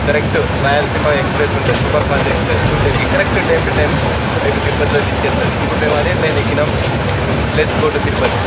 Correct Rayalaseema express ఉంటుంది, super fast express చూడేకి correct time to time రేపు తిరుపతిలో ఇచ్చేస్తారు. ఇప్పుడు మేము అదే ట్రైన్ ఎక్కినాం. Let's go to Tirupati.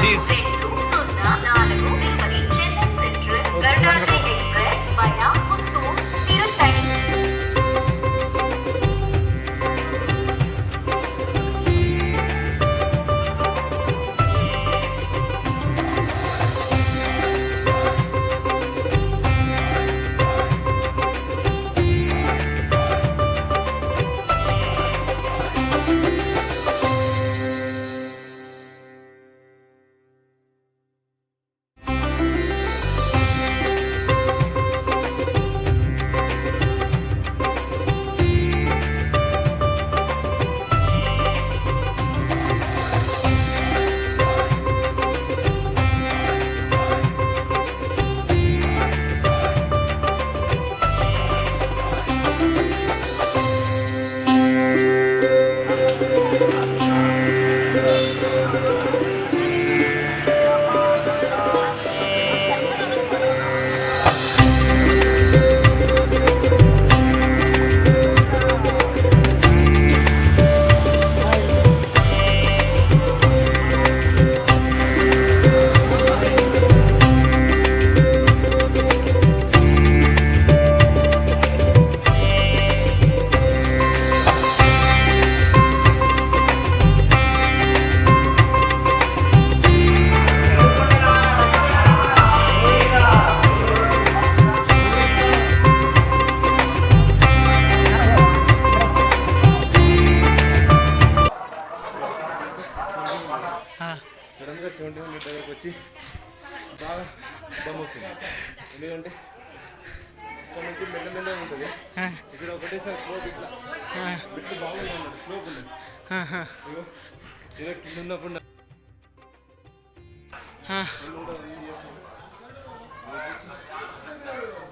Cheese. సడన్గా 71 దగ్గరకు వచ్చి బాగా దమ్ వస్తుంది. ఎందుకంటే ఇక్కడ నుంచి మెల్లమెల్లగా ఉంటుంది, ఇక్కడ ఒకటేసారి స్లోప్ ఇట్లా బిట్టు బాగుంది అన్నమాట, స్లోప్ ఉంది. ఇలా కింద ఉన్నప్పుడు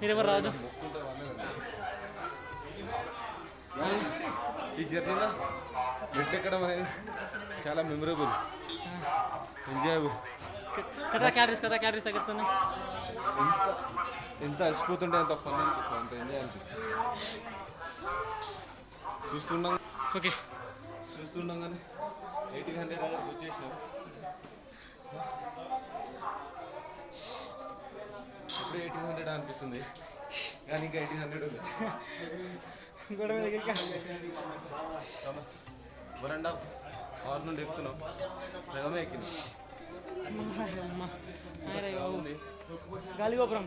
మీరెవరు రాదు. ఈ జర్నీలో మెట్లు ఎక్కడం అనేది చాలా మెమరబుల్. ఎంజాయ్. కదా క్యాలరీస్ తగ్గిస్తున్నాయి. ఎంత అలసిపోతుంటే అంత ఫన్ అనిపిస్తుంది, అంత ఎంజాయ్ అనిపిస్తుంది. చూస్తుండగానే 1800 దగ్గరకు వచ్చేసినాం. ఇప్పుడే 1800 అనిపిస్తుంది, కానీ ఇంకా 1800 ఉంది. 1.5 అవర్ నుండి ఎక్కుతున్నాం, సగమే ఎక్కినాం. గాలిగోపురం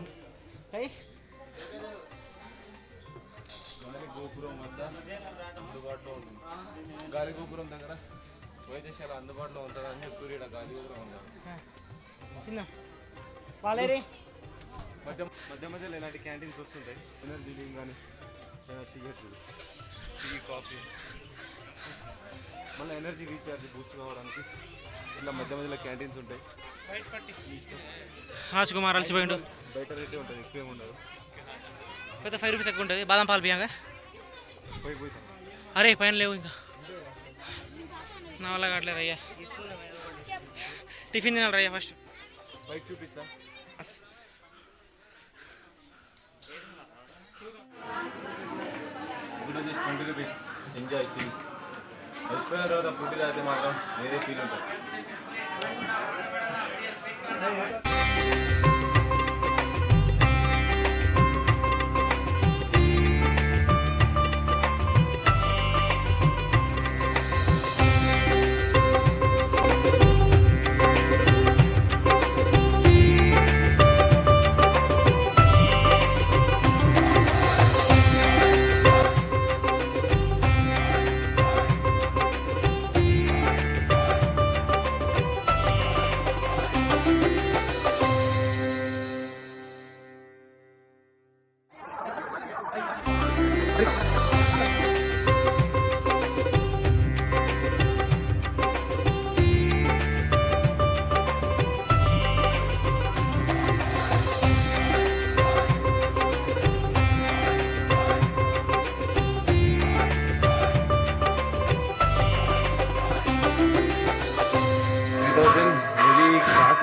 వద్ద అందుబాటులో ఉంటుంది. గాలిగోపురం దగ్గర వైద్యశాల అందుబాటులో ఉంటుంది అని చెప్తూ ఇక్కడ గాలిగోపురం ఉంటుంది. మధ్య మధ్యలో ఇలాంటి క్యాంటీన్స్ వస్తుంటాయి. ఎనర్జీ డ్రింక్ కానీ టీ కాఫీ, మళ్ళీ ఎనర్జీ రీఛార్జ్ బూస్ట్ కావడానికి ఇట్లా మధ్య మధ్యలో క్యాంటీన్స్ ఉంటాయి. రాజ్కుమార్ అలసిపోయిండు. బయట రేటే ఉంటుంది, ఎక్కువ ఉండదు. పెద్ద 5 రూపీస్ ఎక్కువ ఉంటుంది. బాదం పాలు బియ్యంగా పోయి అరే పైన లేవు, ఇంకా నా వల్ల కావట్లేదు అయ్యా. టిఫిన్ తినాలి రయ్యా ఫస్ట్. బైక్ చూపిస్తా. ఇప్పుడు వచ్చేసి 20 రూపీస్ ఎంజాయ్ చేయి. వచ్చిపోయిన తర్వాత ఫుడ్ తాగితే మాత్రం వేరే ఫీల్ ఉంటుంది.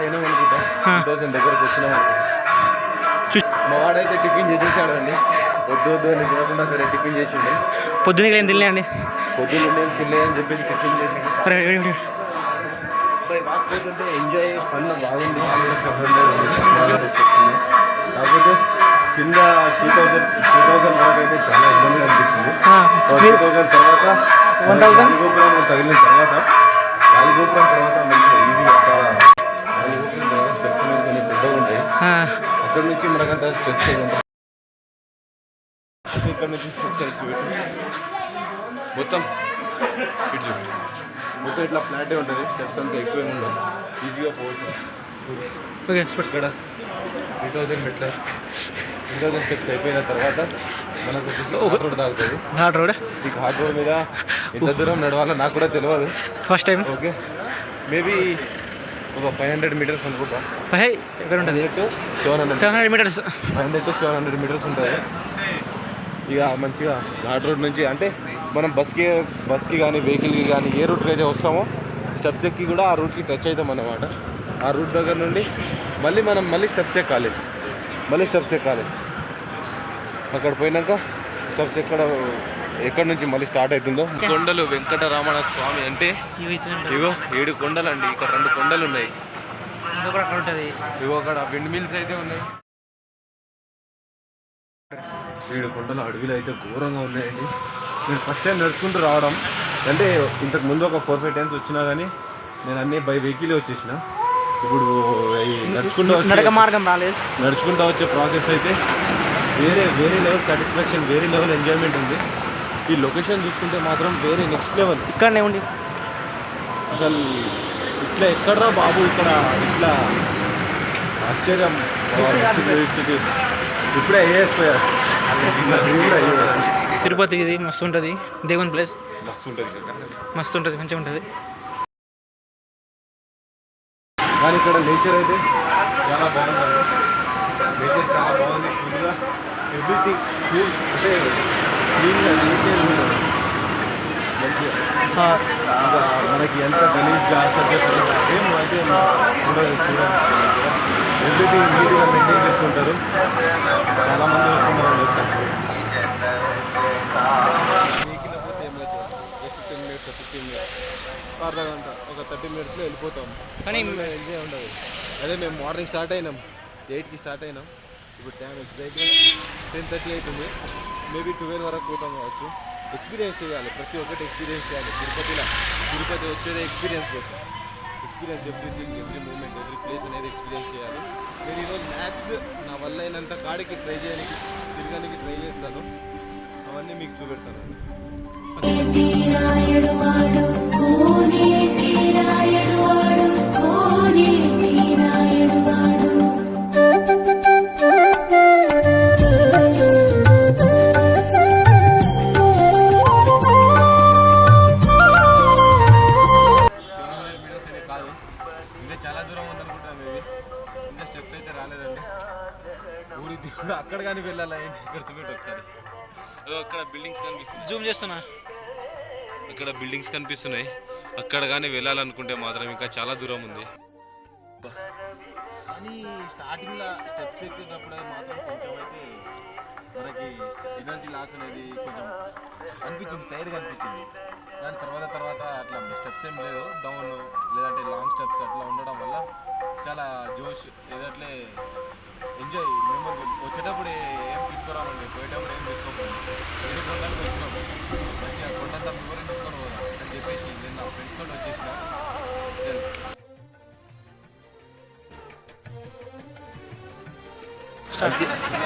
అయినాం అనుకుంటా. 2000 దగ్గరకు వచ్చినాం అనుకుంటా. మా వాడైతే టిఫిన్ చేసేసాడు అండి. వద్దు అని తినకుండా సరే టిఫిన్ చేసిండు. పొద్దున్న ఏం తినలే అండి, పొద్దున్న తినలే అని చెప్పేసి టిఫిన్ చేసిండు. రాకపోతుంటే ఎంజాయ్ ఫన్ బాగుంది. కాకపోతే కింద 2000 వరకు అయితే చాలా ఇబ్బందిగా అనిపించింది. 2000 తర్వాత గాలిగోపురం తగిలిన తర్వాత మంచిగా ఈజీగా స్టెప్స్ అనేది పెద్దగా ఉంటాయి. అక్కడ నుంచి మనకంత స్ట్రెస్ ఉంటుంది. ఇక్కడ నుంచి మొత్తం ఇట్లా ఫ్లాటే ఉంటుంది. స్టెప్స్ అంతా ఎక్కువ ఉండవు, ఈజీగా పోవచ్చు. ఇక్కడ 3000 మెట్ల 3000 స్టెప్స్ అయిపోయిన తర్వాత మనకు ఘాట్ రోడ్ తాగుతుంది. ఈ ఘాట్ రోడ్ మీద ఎంత దూరం నడవాలో నాకు కూడా తెలియదు ఫస్ట్ టైం. ఓకే, మేబీ ఒక 500 మీటర్స్ అనుకుంటా. ఎక్కడ ఉంటుంది? 700 మీటర్స్ 500 to 700 మీటర్స్ ఉంటుంది. ఇక మంచిగా ఘాట్ రోడ్ నుంచి అంటే మనం బస్కి కానీ వెహికల్కి కానీ ఏ రూట్కి అయితే వస్తామో స్టెప్స్ ఎక్కి కూడా ఆ రూట్కి టచ్ అవుతాం అన్నమాట. ఆ రూట్ దగ్గర నుండి మళ్ళీ స్టెప్స్ ఎక్కాలి. అక్కడ పోయినాక స్టెప్స్ ఎక్కడి నుంచి మళ్ళీ స్టార్ట్ అవుతుందో. కొండలు వెంకటరమణ స్వామి అంటే ఇగో 7 కొండలు అండి. ఇక్కడ 2 కొండలు ఉన్నాయి. ఇగో అక్కడ విండ్ మిల్స్ అయితే ఉన్నాయి. 7 కొండలు అడవిలో అయితే ఘోరంగా ఉన్నాయండి. నేను ఫస్ట్ టైం నడుచుకుంటూ రావడం అంటే ఇంతకు ముందు ఒక 4-5 టైమ్స్ వచ్చినా కానీ నేను అన్నీ బై వెహికల్ వచ్చేసిన. ఇప్పుడు నడుచుకుంటూ వచ్చే ప్రాసెస్ అయితే వేరే లెవెల్ సాటిస్ఫాక్షన్, వేరే లెవెల్ ఎంజాయ్మెంట్ ఉంది. ఈ లొకేషన్ చూసుకుంటే మాత్రం వేరే నెక్స్ట్ లెవెల్. ఇక్కడనే ఉండి అసలు ఇట్లా ఎక్కడరా బాబు, ఇక్కడ ఇట్లా ఆశ్చర్యం. ఇప్పుడే ఐఏఎస్ తిరుపతి ఇది మస్తు ఉంటుంది. దేవుని ప్లేస్ మస్తు ఉంటుంది, మంచిగా ఉంటుంది. కానీ ఇక్కడ నేచర్ అయితే చాలా బాగుంటుంది. ఫుల్గా ఎవ్రీథింగ్ కూల్ అంటే క్లీన్గా నీట్గా ఉంటుంది. మంచిగా మంచిగా ఇంకా మనకి ఎంత గలీజ్గా అసభ్యకరంగా ఏం అయితే చూడాలి ఎవ్రీథింగ్ నీట్గా మెయింటైన్ చేస్తుంటారు. చాలామంది వస్తున్నారు. ఎక్కినప్పుడు ఏమైతే జస్ట్ 10 minutes 15 minutes అర్ధ గంట ఒక 30 minutesలో వెళ్ళిపోతాం. కానీ ఎంజాయ్ ఉండదు. అదే మేము మార్నింగ్ స్టార్ట్ అయినాం, 8కి స్టార్ట్ అయినాం. ఇప్పుడు టైం ఎగ్జాక్ట్గా 10:30 అవుతుంది. మేబీ 12 వరకు పోతాం కావచ్చు. ఎక్స్పీరియన్స్ చేయాలి, ప్రతి ఒక్కటి ఎక్స్పీరియన్స్ చేయాలి. తిరుపతి వచ్చేది ఎక్స్పీరియన్స్ కోసం. Experience everything, every moment, every place అనేది ఎక్స్పీరియన్స్ చేయాలి. నేను ఈరోజు మ్యాక్స్ నా వల్ల అయినంత కాడికి ట్రై చేయడానికి, తిరగడానికి ట్రై చేస్తాను. అవన్నీ మీకు చూపెడతాను. చాలా దూరం ఉందనుకుంటాను. ఇది ఇంకా స్టెప్స్ అయితే రాలేదండి. ఊరి దిగుడు అక్కడ కానీ వెళ్ళాలా ఏంటి? ఇక్కడ చూపెట్టు ఒకసారి. అక్కడ బిల్డింగ్స్ కనిపిస్తుంది, జూమ్ చేస్తున్నా. అక్కడ బిల్డింగ్స్ కనిపిస్తున్నాయి. అక్కడ కానీ వెళ్ళాలనుకుంటే మాత్రం ఇంకా చాలా దూరం ఉంది. కానీ స్టార్టింగ్లో స్టెప్స్ ఎక్కినప్పుడు మాత్రం కొంచెం అయితే మనకి ఎనర్జీ లాస్ అనేది కొంచెం అనిపించింది, టైర్డ్గా అనిపించింది. దాని తర్వాత అట్లా స్టెప్స్ ఏం లేదు, డౌన్ లేదంటే లాంగ్ స్టెప్స్ అట్లా ఉండడం వల్ల చాలా జోష్ ఏదట్లే ఎంజాయ్. మేము వచ్చేటప్పుడు ఏం తీసుకురామండి, పోయేటప్పుడు ఏం తీసుకోకపోయింది. ఏదో కొండలకు వచ్చినాము, మంచిగా కొండంతా వివరం తీసుకొని పోదాం అని చెప్పేసి నేను నా ఫ్రెండ్స్ తోటి వచ్చేసిన.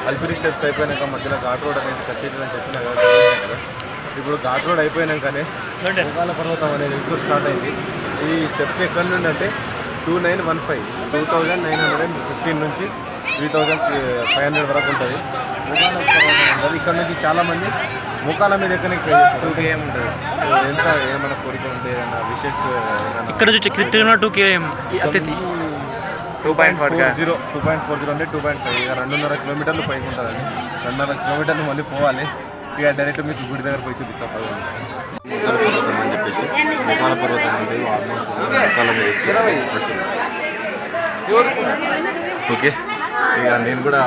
అల్పిరి స్టెప్స్ అయిపోయినాక మధ్యలో ఘాట్ రోడ్ అనేది టచ్ అవుతుందని చెప్పినా కదా. ఇప్పుడు ఘాట్ రోడ్ అయిపోయినాకనే మొగాల పర్వతం అనేది ఎక్కువ స్టార్ట్ అయింది. ఈ స్టెప్స్ ఎక్కడి నుండి అంటే 2915 2915 నుంచి 3500 వరకు ఉంటుంది. మొగాల పర్వతం ఉంటుంది. ఇక్కడ నుంచి చాలామంది ముఖాల మీద ఎక్కడికి ట్రై చేస్తారు. 2 km ఉంటుంది. ఎంత ఏమైనా కోరిక ఉంటే ఏదైనా విశేష ఇక్కడ నుంచి 2 km 2.40 అంటే 2.5 ఇక 2.5 కిలోమీటర్లు పైకి ఉంటుందండి. 2.5 కిలోమీటర్లు మళ్ళీ పోవాలి. ఇక డైరెక్ట్ మీకు గుడి దగ్గర పోయి చూపిస్తాం పర్వతం అని చెప్పేసి. ముఖాల పర్వతం అంటే ఓకే. ఇక నేను కూడా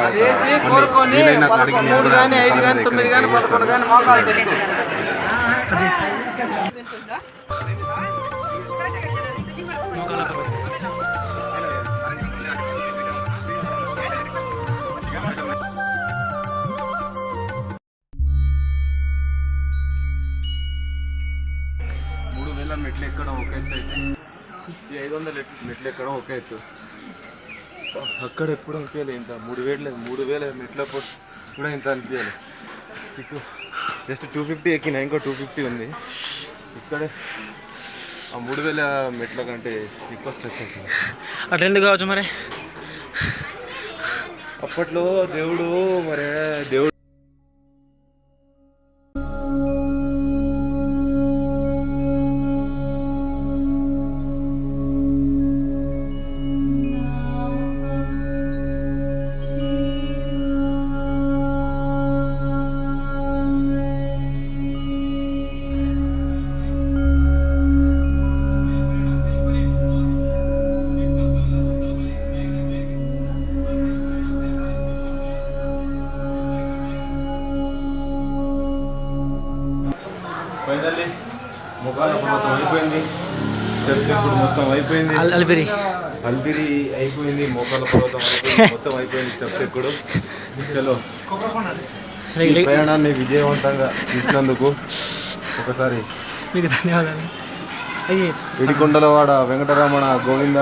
వీలైన కాడికి నేను కూడా మెట్లు ఎక్కడం ఒక ఎత్తు అయితే ఈ 500 మెట్లు ఎక్కడం ఒక ఎత్తు. అక్కడ ఎప్పుడు అనిపించాలి ఇంత 3000 మెట్ల కూడా ఇంత అనిపించాలి. ఇప్పుడు జస్ట్ 250 ఎక్కినా, ఇంకో 250 ఉంది. ఇక్కడే ఆ 3000 మెట్ల కంటే ఎక్కువ స్ట్రెస్ అవుతుంది. అట్లా ఎందుకు కావచ్చు మరి. అప్పట్లో దేవుడు ఫైనల్లీ మొగాల పర్వతం అయిపోయింది. స్టెప్స్ ఇప్పుడు మొత్తం అయిపోయింది. అల్పిరి అయిపోయింది, మోకాల పర్వతం అయిపోయింది, మొత్తం అయిపోయింది స్టెప్స్ ఎక్కడు. చలో, ఈ ప్రయాణాన్ని విజయవంతంగా తీసినందుకు ఒకసారి మీకు ధన్యవాదాలు. ఏడికొండలవాడ వెంకటరమణ గోవింద.